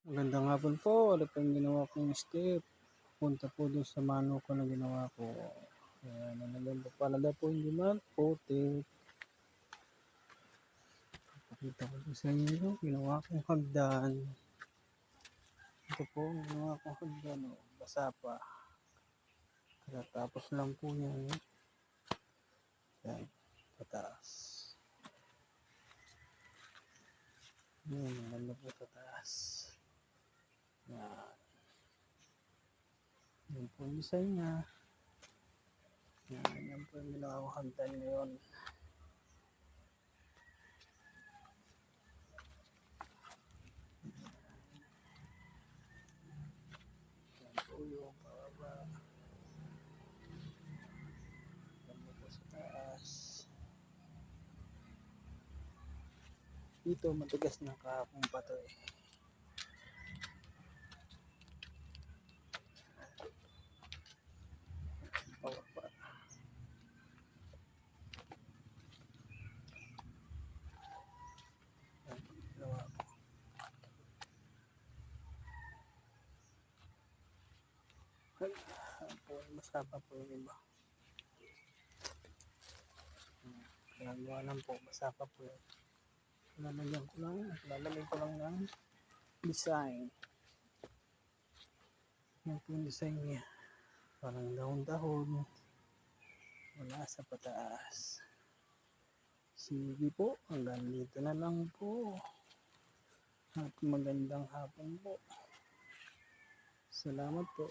Magandang hapon po. Ano po yung ginawa kong step? Punta po dun sa mano ko na ginawa ko. Ayan, nalala pala po yung demand. Putik. Pakita ko po sa inyo. Ginawa kong hagdan. Ito po, ginawa kong hagdan. Oh. Basa pa. Tapos lang po yan. Ayan, pataas. Ayan, nalala po sa taas. Ayan. Yan po yung design niya. Yan po yung ginawa kong hagdan ngayon. Yan po yung pababa. Yan po sa taas. Dito matigas na kahapon pa to eh. Pababa. Yan, ginawa ko. Ay, po, masapa po yung iba. Ginagawa lang po, masapa po yun. Lalagyan ko lang ng design. Yan po yung design niya. Parang dahon-dahon. Wala sa pataas. Sige po, hanggang dito na lang po. At magandang hapon po. Salamat po.